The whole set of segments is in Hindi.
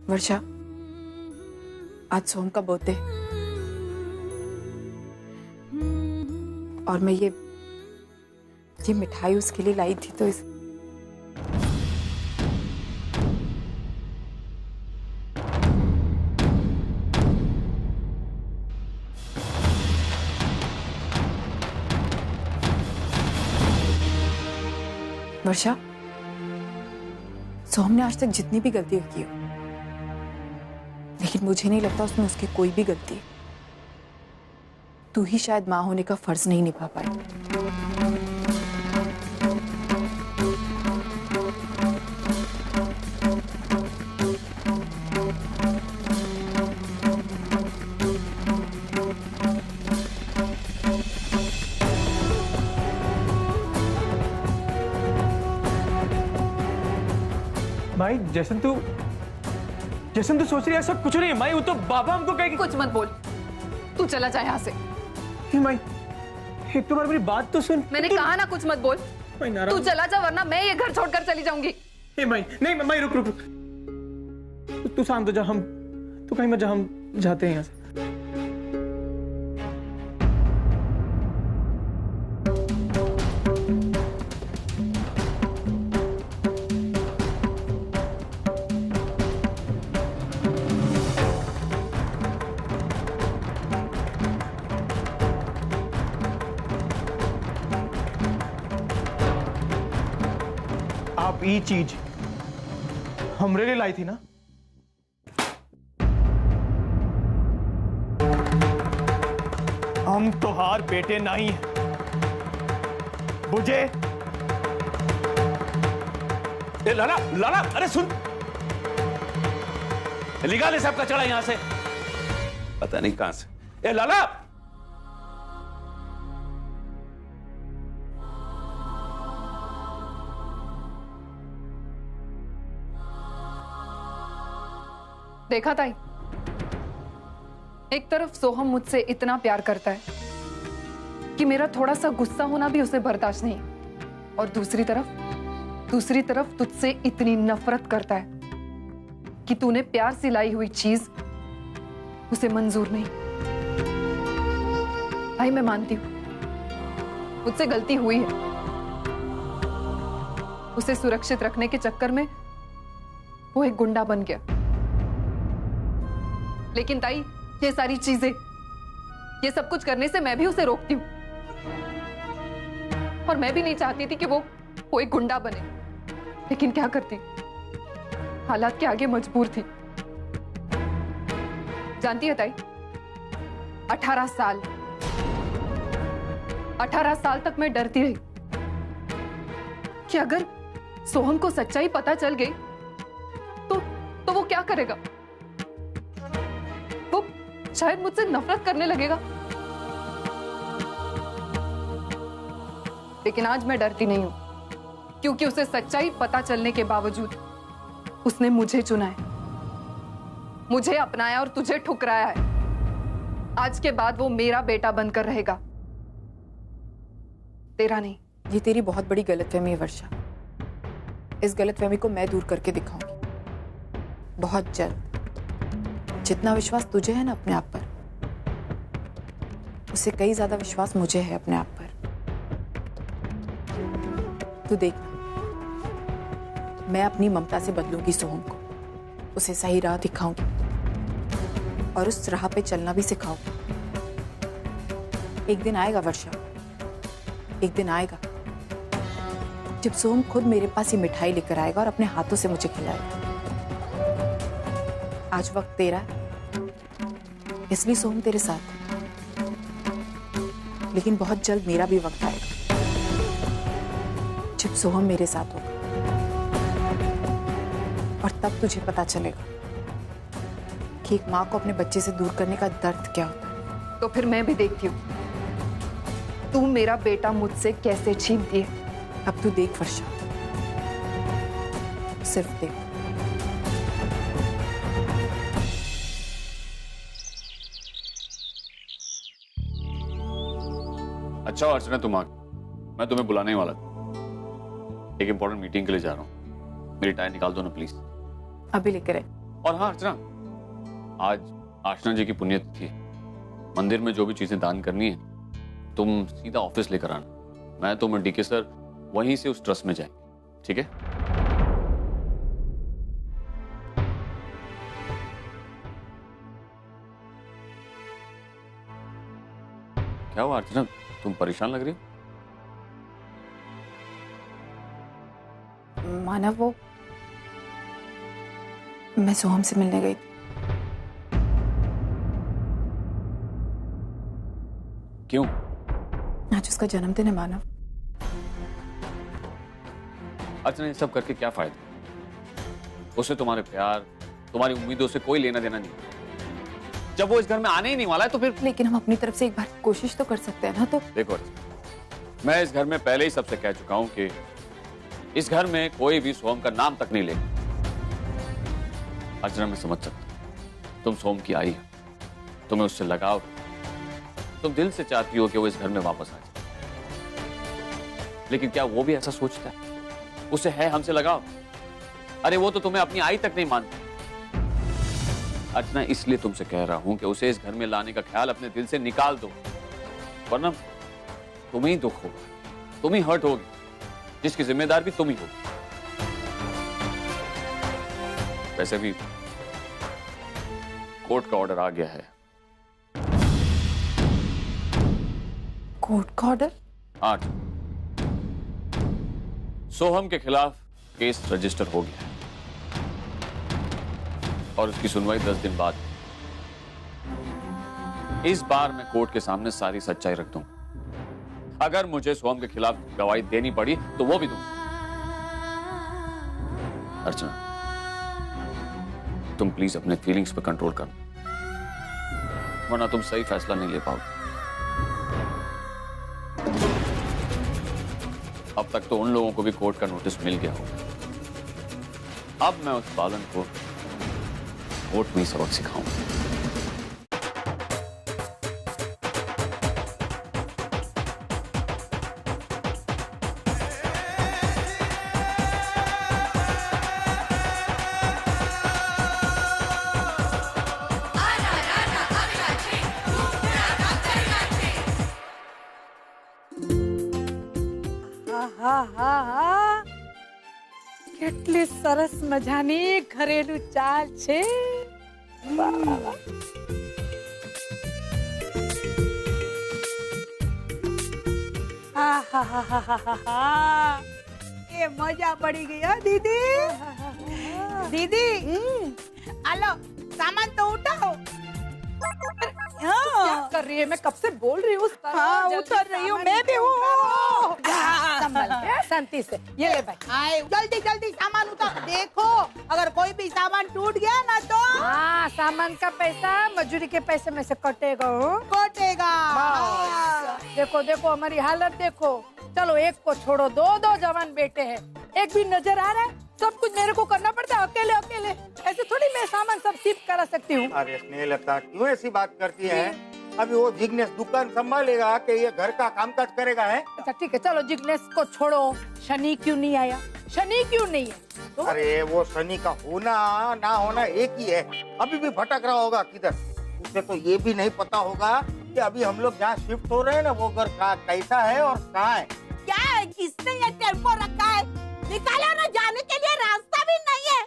वर्षा, आज सोम का बर्थडे और मैं ये मिठाई उसके लिए लाई थी, तो इस वर्षा, सोम ने आज तक जितनी भी गलती की हो, लेकिन मुझे नहीं लगता उसमें उसकी कोई भी गलती है। तू ही शायद मां होने का फर्ज नहीं निभा पाई। माई, जैसन तू सोच रही है सब कुछ नहीं है माई। वो तो बाबा हमको कहेगी। कुछ मत बोल, तू चला जा यहाँ से। माई, एक तो बार मेरी बात तो सुन। मैंने कहा ना कुछ मत बोल। तू चला जा वरना मैं ये घर छोड़कर चली जाऊंगी। माई नहीं, माई रुक रुक रुक, तू शांत हो जा। तू कहीं मत जा, हम जाते हैं यहाँ से। आप ये चीज हमरे लिए लाई थी ना? हम तोहार बेटे नहीं हैं, बुझे? ए लाला, लाला, अरे सुन, निकाले साहब का चढ़ा यहां से, पता नहीं कहां से। ए लाला, देखा ताई, एक तरफ सोहम मुझसे इतना प्यार करता है कि मेरा थोड़ा सा गुस्सा होना भी उसे बर्दाश्त नहीं, और दूसरी तरफ तुझसे इतनी नफरत करता है कि तूने प्यार से लाई हुई चीज उसे मंजूर नहीं। भाई मैं मानती हूं मुझसे गलती हुई है, उसे सुरक्षित रखने के चक्कर में वो एक गुंडा बन गया। लेकिन ताई, ये सारी चीजें, ये सब कुछ करने से मैं भी उसे रोकती हूँ, और मैं भी नहीं चाहती थी कि वो एक गुंडा बने, लेकिन क्या करती, हालात के आगे मजबूर थी। जानती है ताई, 18 साल तक मैं डरती रही कि अगर सोहम को सच्चाई पता चल गई तो वो क्या करेगा। वो शायद मुझसे नफरत करने लगेगा। लेकिन आज मैं डरती नहीं हूं, क्योंकि उसे सच्चाई पता चलने के बावजूद उसने मुझे चुना है, मुझे अपनाया और तुझे ठुकराया है। आज के बाद वो मेरा बेटा बनकर रहेगा, तेरा नहीं। ये तेरी बहुत बड़ी गलतफहमी है वर्षा। इस गलतफहमी को मैं दूर करके दिखाऊंगी बहुत जल्द। जितना विश्वास तुझे है ना अपने आप पर, उससे कई ज्यादा विश्वास मुझे है अपने आप पर। तू देखना, मैं अपनी ममता से बदलूंगी सोहम को, उसे सही राह दिखाऊंगी और उस राह पे चलना भी सिखाऊंगी। एक दिन आएगा वर्षा, एक दिन आएगा जब सोहम खुद मेरे पास ये मिठाई लेकर आएगा और अपने हाथों से मुझे खिलाएगा। आज वक्त तेरा है, इसलिए सोहम तेरे साथ है, लेकिन बहुत जल्द मेरा भी वक्त आएगा जब सोहम मेरे साथ होगा, और तब तुझे पता चलेगा कि एक माँ को अपने बच्चे से दूर करने का दर्द क्या होता है। तो फिर मैं भी देखती हूँ तू मेरा बेटा मुझसे कैसे छीनती है। अब तू देख वर्षा, सिर्फ देख। अच्छा अर्चना, तुम आ गई। मैं तुम्हें बुलाने ही वाला था, एक इंपॉर्टेंट मीटिंग के लिए जा रहा हूँ। मेरी टाई निकाल दो ना प्लीज। अभी लेकर आए। और हाँ अर्चना, आज आशना जी की पुण्यतिथि है। मंदिर में जो भी चीजें दान करनी है तुम सीधा ऑफिस लेकर आना। मैं तुम और डीके सर वहीं से उस ट्रस्ट में जाएंगे, ठीक है? क्या हुआ अर्चना, तुम परेशान लग रही हो? मानव, वो मैं सोहम से मिलने गई थी। क्यों? आज उसका जन्मदिन है मानव। अर्चना ये सब करके क्या फायदा? उसे तुम्हारे प्यार, तुम्हारी उम्मीदों से कोई लेना देना नहीं। जब वो इस घर में आने ही नहीं वाला है तो फिर। लेकिन हम अपनी तरफ से एक बार कोशिश तो कर सकते हैं ना। तो देखो अर्चना, मैं इस घर में पहले ही सबसे कह चुका हूं कि इस घर में कोई भी सोहम का नाम तक नहीं लेगा। अर्चना मैं समझ सकता हूं, तुम सोहम की आई हो, तुम्हें उससे लगाव, तुम दिल से चाहती हो कि वो इस घर में वापस आ जाए। लेकिन क्या वो भी ऐसा सोचता है? उसे है हमसे लगाव? अरे वो तो तुम्हें अपनी आई तक नहीं मानती। अर्चना इसलिए तुमसे कह रहा हूं कि उसे इस घर में लाने का ख्याल अपने दिल से निकाल दो, वरना तुम्हें ही दुख होगा, तुम ही हर्ट होगी, जिसकी जिम्मेदार भी तुम ही होगी। वैसे भी कोर्ट का ऑर्डर आ गया है। कोर्ट का ऑर्डर? 8 सोहम के खिलाफ केस रजिस्टर हो गया है और उसकी सुनवाई 10 दिन बाद। इस बार मैं कोर्ट के सामने सारी सच्चाई रख दूं। अगर मुझे सोहम के खिलाफ गवाही देनी पड़ी तो वो भी दूंगा। अर्चना, तुम प्लीज अपने फीलिंग्स पे कंट्रोल करो, वरना तुम सही फैसला नहीं ले पाओगे। अब तक तो उन लोगों को भी कोर्ट का नोटिस मिल गया होगा। अब मैं उस बालन को कोर्ट में ही सबक सिखाऊंगा। કેટલી સરસ મજાની ઘરેલું ચાલ છે. એ મજા પડી ગઈ હો દીદી. દીદી આલો सामान तो उठाओ. क्या कर रही है? मैं कब से बोल रही हूँ. हाँ उतर रही हूँ, मैं भी हूँ. शांति से ये ले भाई. आए जल्दी जल्दी सामान उतार. देखो अगर कोई भी सामान टूट गया ना तो हाँ सामान का पैसा मजूरी के पैसे में से कटेगा. कटेगा. देखो देखो हमारी हालत देखो. चलो एक को छोड़ो, दो जवान बेटे हैं, एक भी नजर आ रहा है. सब कुछ मेरे को करना पड़ता है अकेले अकेले. ऐसे थोड़ी मैं सामान सब शिफ्ट करा सकती हूँ. अरे स्नेहलता क्यों ऐसी बात करती है? अभी वो जिग्नेश दुकान संभालेगा कि ये घर का कामकाज करेगा है? अच्छा ठीक है चलो जिग्नेश को छोड़ो. शनि क्यों नहीं आया? शनि क्यों नहीं है? तो? अरे वो शनि का होना ना होना एक ही है. अभी भी भटक रहा होगा किधर. उसे तो ये भी नहीं पता होगा कि अभी हम लोग जहाँ शिफ्ट हो रहे हैं ना वो घर कैसा है और कहाँ है. क्या है? किसने ये टेम्पो रखा है? निकालो ना, जाने के लिए रास्ता भी नहीं है.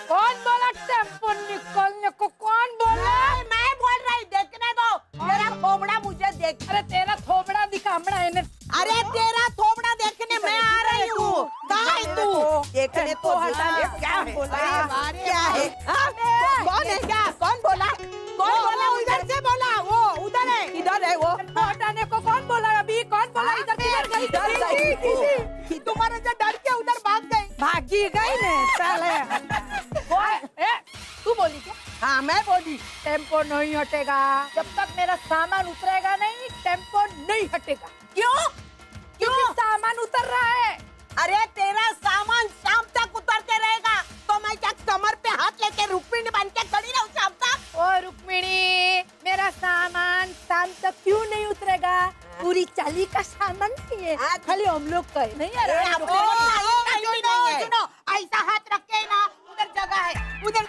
कौन बोला टेम्पो निकलने को? कौन बोला? मैं बोल रही. देखने दो मेरा थोबड़ा मुझे देख. अरे तेरा थोबड़ा दिखा हमारा. अरे तेरा थोबड़ा देखने मैं आ रही हूँ. कहाँ है तू? देखने तो क्या बोला? क्या है? कौन है? क्या कौन बोला? कौन बोला? उधर से बोला. वो उधर है. इधर है वो. हटाने को कौन बोला? अभी कौन बोला? इधर गई. तुम्हारे से डर के उधर भाग गई. भागी गई ने साले. तू बोली क्या? हाँ मैं बोली. टेम्पो नहीं हटेगा जब तक मेरा सामान उतरेगा नहीं. टेम्पो नहीं हटेगा. क्यों? क्योंकि सामान उतर रहा है. अरे तेरा सामान शाम तक उतरते रहेगा तो मैं क्या कमर पे हाथ लेके रुक्मिणी बन के खड़ी रहूं शाम तक? ओ रुक्मिणी मेरा सामान शाम तक क्यों नहीं उतरेगा? पूरी चाली का सामान नहीं है, खाली हम लोग का नहीं है. सुनो ऐसा हाथ रख के ना उधर जगह है. उधर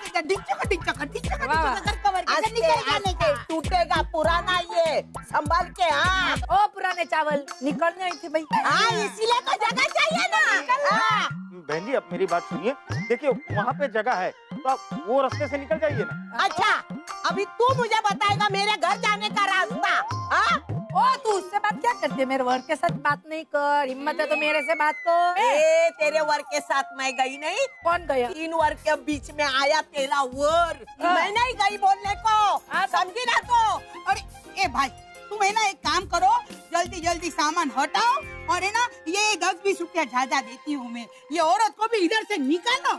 टूटेगा पुराना ये, संभाल के। हाँ ओ पुराने चावल निकलने आई थी भाई। हाँ, इसीलिए तो जगह चाहिए ना। हाँ। बहन जी, अब मेरी बात सुनिए। देखिए वहाँ पे जगह है तो आप वो रास्ते से निकल जाइए ना। अच्छा, अभी तू मुझे बताएगा मेरे घर जाने का रास्ता। हाँ? ओ तू उससे बात क्या करती है? मेरे वर्क के साथ बात नहीं कर, हिम्मत है तो मेरे से बात कर। ए, तेरे वर्क के साथ मैं गई नहीं। कौन गया? 3 वर्क के बीच में आया तेरा वर। मैं नहीं गई बोलने को, समझी ना तो। अरे ए भाई, तुम है ना एक काम करो, जल्दी जल्दी सामान हटाओ और है ना ये 10-20 रुपया ज्यादा देती हूँ मैं, ये औरत को भी इधर से निकालो।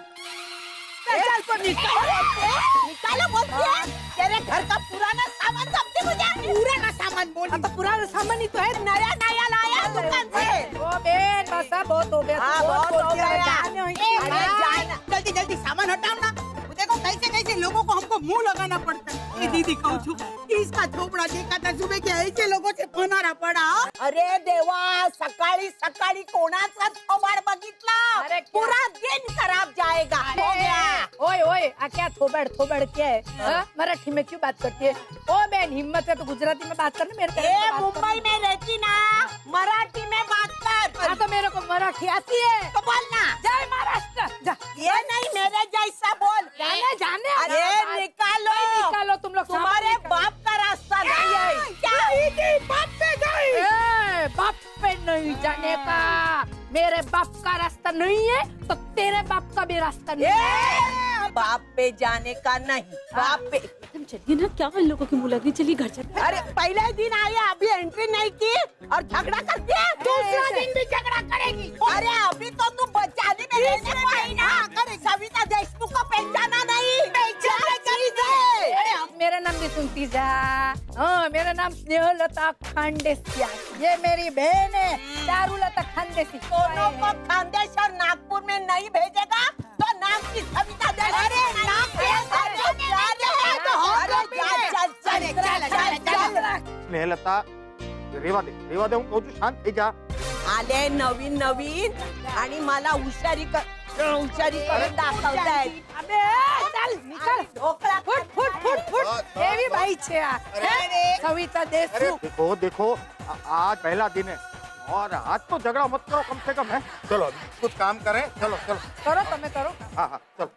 चल तो निकालो बोलती है। तेरे घर का पुराना सामान समझी मुझे? पुराना सामान बोल, तो पुराना सामान ही तो है। नया नया लाया दुकान से। ओ बेन बस बहुत हो गया। हाँ, बहुत हो गया। अरे जाना, जल्दी जल्दी सामान हटाओ ना। देखो कैसे कैसे लोगों को हमको मुंह लगाना पड़ता है। ये दीदी कहूँ छू कि इसका थोपड़ा देखा था सुबह के ऐसे लोगों से पनारा पड़ा। अरे देवा, सकाळी सकाळी कोणाचा थोबाड बघितला? अरे पूरा दिन खराब जाएगा। हो गया। ओए ओए, आ क्या थोबड़ थोबड़ क्या है? हाँ? मराठी में क्यों बात करती है? ओ बहन, हिम्मत है तो गुजराती में बात करना मेरे से। मुंबई में रहती ना, मराठी में बात कर। हाँ तो मेरे को मराठी आती है तो बोलना। जय महाराष्ट्र। जा। ये नहीं, मेरे जैसा बोल। जाने जाने। अरे निकालो, निकालो तुम लोग। तुम्हारे बाप का रास्ता नहीं है क्या? बाप पे गई। बाप पे नहीं जाने का। मेरे बाप का रास्ता नहीं है तो तेरे बाप का भी रास्ता नहीं है। बाप पे जाने का नहीं, बाप पे। तुम चलिए ना, क्या इन लोगों की मुँह लगी? चलिए घर चलते। अरे पहले दिन आया, अभी एंट्री नहीं की और झगड़ा करती है। दूसरा दिन भी झगड़ा करेगी। अरे अभी तो तू बचाने में रहने को आई ना। सविता देशमुख को पहचाना नहीं। मेरा नाम भी सुनती जा। हाँ, मेरा नाम स्नेहलता खांडेसिया। ये मेरी बहन है चारुलता खांडेसी। दोनों को खानदेश और नागपुर में नहीं भेजेगा तो नाम की सविता दे। अरे स्नेहलता, रेवा दे हूँ शांत થઈ જા। आले नवीन नवीन आणि मला हुशारी करून दाखवतायत। अबे चल निकल। Dhokla foot foot foot foot. ये भी भाई छे। सविता देशमुख। देखो देखो, आज पहला दिन है और आज तो झगड़ा मत करो कम से कम है। चलो अभी कुछ काम करें। चलो चलो करो, तुम्हें करो। हाँ हाँ चलो।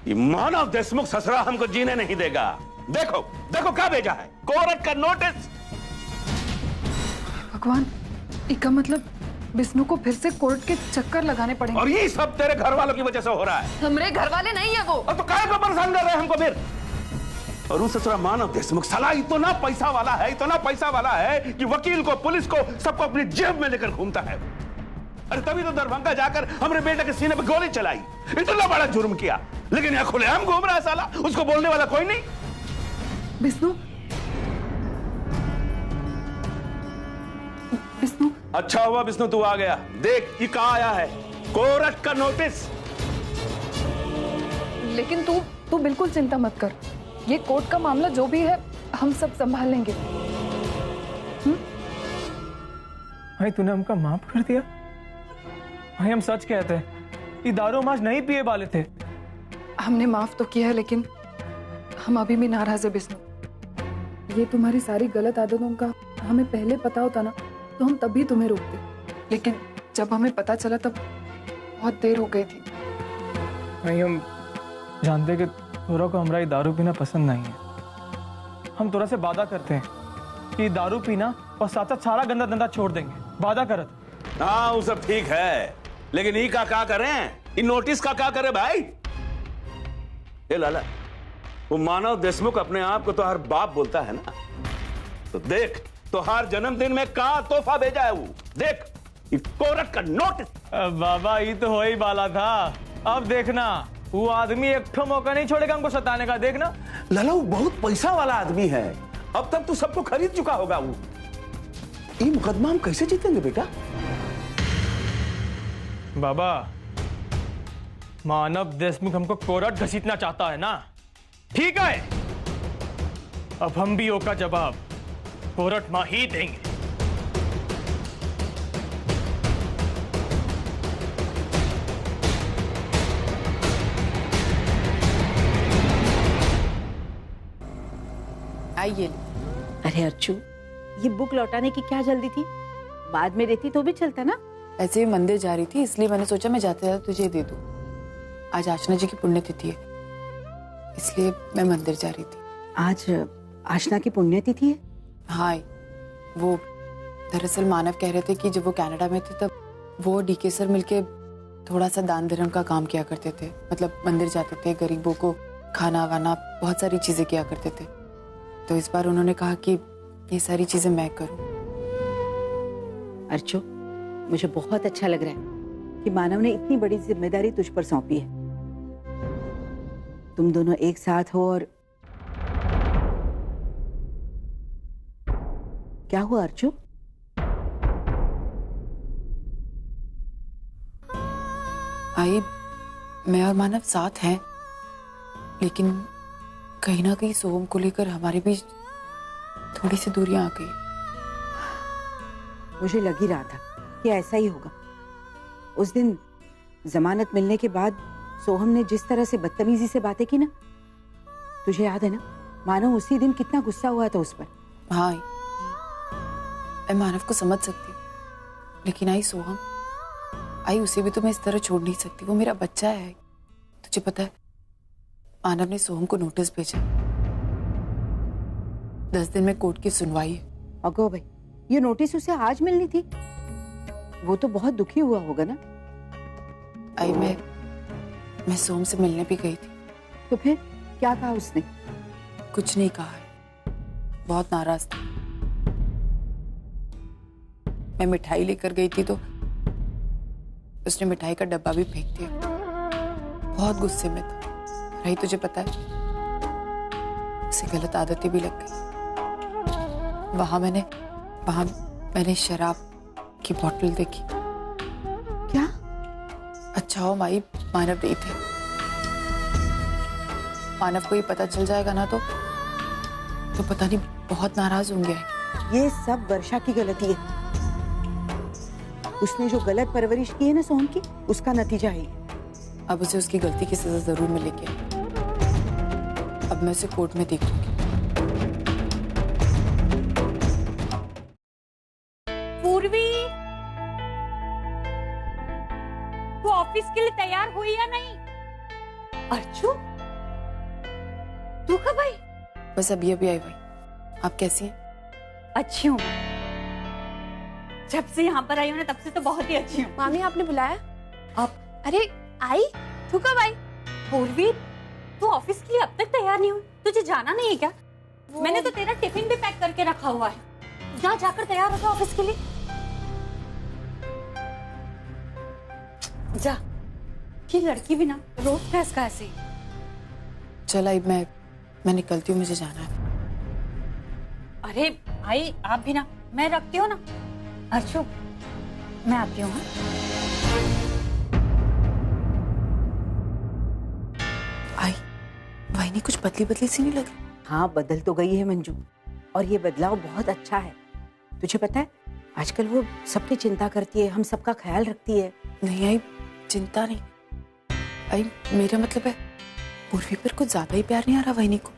ये मानव देशमुख ससुरा हमको जीने नहीं देगा। देखो देखो क्या भेजा है, कोर्ट का नोटिस। भगवान, इसका मतलब विष्णु को फिर से कोर्ट के चक्कर लगाने पड़ेंगे। और ये सब तेरे घर वालों की वजह से हो रहा है। हमारे घर वाले नहीं है वो। और तो काहे को परेशान कर रहे हैं हमको फिर? और उस ससुरा मानव देशमुख साला इतना पैसा वाला है, इतना पैसा वाला है कि वकील को, पुलिस को, सबको अपनी जेब में लेकर घूमता है। अरे तभी तो दरभंगा जाकर हमरे बेटे के सीने पे गोली चलाई। इतना बड़ा जुर्म किया, लेकिन यहाँ खुलेआम घूम रहा है साला। उसको बोलने वाला कोई नहीं। विष्णु, विष्णु। अच्छा हुआ विष्णु तू आ गया। देख ये कहाँ आया है, कोर्ट का नोटिस। लेकिन तू बिल्कुल चिंता मत कर। ये कोर्ट का मामला जो भी है हम सब संभाल लेंगे। भाई तूने हमका माफ कर दिया। भाई हम सच कहते हैं, ये दारू हम आज नहीं पिए वाले थे। हमने माफ तो किया है, लेकिन हम अभी भी नाराज है विष्णु। ये तुम्हारी सारी गलत आदतों का हमें पहले पता होता ना तो हम तभी तुम्हें रोकते, लेकिन जब हमें पता चला तब बहुत देर हो गई थी। भाई हम जानते कि तोरा को हमारा ये दारू पीना पसंद नहीं है। हम तोरा से वादा करते हैं कि दारू पीना और साथ साथ सारा गंदा धंधा छोड़ देंगे। वादा करत। हाँ वो सब ठीक है, लेकिन ये का क्या करें, इन नोटिस का क्या करे भाई? ये लाला, वो मानव देशमुख अपने आप को तो हर बाप बोलता है ना, तो देख तो हर जन्मदिन में का तोहफा भेजा है वो। देख कोर्ट का नोटिस। बाबा ये तो हो ही वाला था। अब देखना वो आदमी एक ठो मौका नहीं छोड़ेगा हमको सताने का। देखना लाला वो बहुत पैसा वाला आदमी है, अब तक तो सबको खरीद चुका होगा वो। ये मुकदमा हम कैसे जीतेंगे बेटा? बाबा मानव देशमुख हमको कोर्ट घसीटना चाहता है ना, ठीक है। अब हम भी ओका जवाब कोर्ट में ही देंगे। आइए। अरे अर्चू, ये बुक लौटाने की क्या जल्दी थी? बाद में देती तो भी चलता ना। ऐसे ही मंदिर जा रही थी, इसलिए मैंने सोचा मैं जाते जाते तुझे दे दूं। आज आशना जी की पुण्यतिथि है, इसलिए मैं मंदिर जा रही थी। आज आशना की पुण्यतिथि है? हाँ, वो दरअसल मानव कह रहे थे कि जब वो कनाडा में थे तब वो डीके सर मिलके थोड़ा सा दान धर्म का काम किया करते थे। मतलब मंदिर जाते थे, गरीबों को खाना वाना बहुत सारी चीजें किया करते थे। तो इस बार उन्होंने कहा कि ये सारी चीजें मैं करूं। अर्चू, मुझे बहुत अच्छा लग रहा है कि मानव ने इतनी बड़ी जिम्मेदारी तुझ पर सौंपी है। तुम दोनों एक साथ हो। और क्या हुआ अर्चू? आई, मैं और मानव साथ हैं, लेकिन कहीं ना कहीं सोहम को लेकर हमारे बीच थोड़ी सी दूरियां आ गई। मुझे लग ही रहा था कि ऐसा ही होगा। उस दिन जमानत मिलने के बाद सोहम ने जिस तरह से बदतमीजी से बातें की ना, तुझे याद है ना? मानो उसी दिन कितना गुस्सा हुआ था उस पर। हाँ, मैं मानव को समझ सकती हूँ, लेकिन आई सोहम, आई उसे भी तो मैं इस तरह छोड़ नहीं सकती। वो मेरा बच्चा है। तुझे पता है, मानव ने सोहम को नोटिस भेजा। 10 दिन में कोर्ट की सुनवाई है। अगो भाई, ये नोटिस उसे आज मिलनी थी। वो तो बहुत दुखी हुआ होगा ना। आई, मैं सोहम से मिलने भी गई थी। तो फिर क्या कहा उसने? कुछ नहीं कहा है, बहुत नाराज था। मैं मिठाई लेकर गई थी तो उसने मिठाई का डब्बा भी फेंक दिया। बहुत गुस्से में था। रही तुझे पता है, उसे गलत आदतें भी लग गई। वहां मैंने शराब की बोतल देखी। क्या? अच्छा हो माई, मानव नहीं थे। मानव को ये पता चल जाएगा ना तो पता नहीं बहुत नाराज होंगे। ये सब वर्षा की गलती है। उसने जो गलत परवरिश की है ना सोहम की, उसका नतीजा है। अब उसे उसकी गलती की सजा जरूर मिलेगी। अब मैं उसे कोर्ट में देखूंगी। पूर्वी, तू ऑफिस के लिए तैयार हुई या नहीं? अर्चू, तू कब आई? बस अभी आई भाई। आप कैसी हैं? अच्छी हूँ। जब से यहाँ पर आई हूँ ना, तब से तो बहुत ही अच्छी हूँ। मामी, आपने बुलाया? आप? अरे आई, तू कब आई? पूर्वी, तू ऑफिस के लिए अब तक तैयार नहीं हुई? तुझे जाना नहीं है क्या? मैंने तो तेरा टिफिन भी पैक करके रखा हुआ है। जाकर तैयार हो जा ऑफिस के लिए। जा। ये लड़की भी ना रोज का इसका ऐसे ही। चल आई, मैं निकलती हूँ, मुझे जाना है। अरे भाई, आप भी ना, मैं रखती हूँ ना। अर्चू, मैं आती हूँ। आई, वाहिनी कुछ बदली सी नहीं लग रही? हाँ, बदल तो गई है मंजू, और ये बदलाव बहुत अच्छा है। तुझे पता है, आजकल वो सबकी चिंता करती है, हम सबका ख्याल रखती है। नहीं आई, चिंता नहीं। आई, मेरा मतलब है पूर्वी पर कुछ ज्यादा ही प्यार नहीं आ रहा वाहिनी को।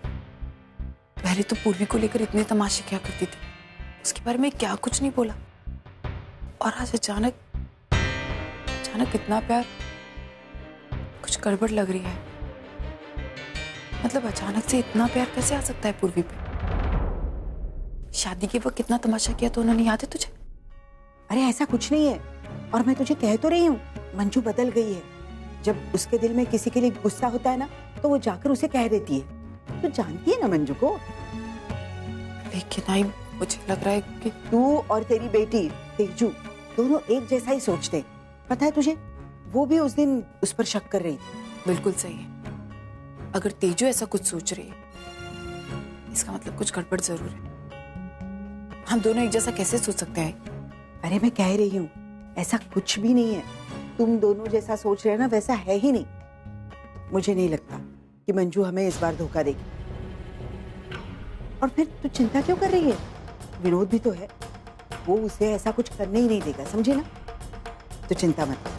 पहले तो पूर्वी को लेकर इतने तमाशे क्या करती थी, उसके बारे में क्या कुछ नहीं बोला, और आज अचानक इतना प्यार। कुछ गड़बड़ लग रही है। मतलब अचानक से इतना प्यार कैसे आ सकता है पूर्वी पे? शादी के वक्त कितना तमाशा किया तो उन्होंने, याद है तुझे? अरे ऐसा कुछ नहीं है, और मैं तुझे कह तो रही हूँ, मंजू बदल गई है। जब उसके दिल में किसी के लिए गुस्सा होता है ना, तो वो जाकर उसे कह देती है। तो जानती है ना मंजू को। लेकिन आई, मुझे लग रहा है कि तू और तेरी बेटी तेजू दोनों एक जैसा ही सोचते हैं। पता है तुझे, वो भी उस दिन उस पर शक कर रही थी। बिल्कुल सही है। अगर तेजू ऐसा कुछ सोच रही है, इसका मतलब कुछ गड़बड़ जरूर है। हम दोनों एक जैसा कैसे सोच सकते हैं? अरे मैं कह रही हूँ, ऐसा कुछ भी नहीं है। तुम दोनों जैसा सोच रहे हो ना, वैसा है ही नहीं। मुझे नहीं लगता कि मंजू हमें इस बार धोखा देगी। और फिर तू चिंता क्यों कर रही है? विनोद भी तो है, वो उसे ऐसा कुछ करने ही नहीं देगा, समझे ना? तो चिंता मत कर।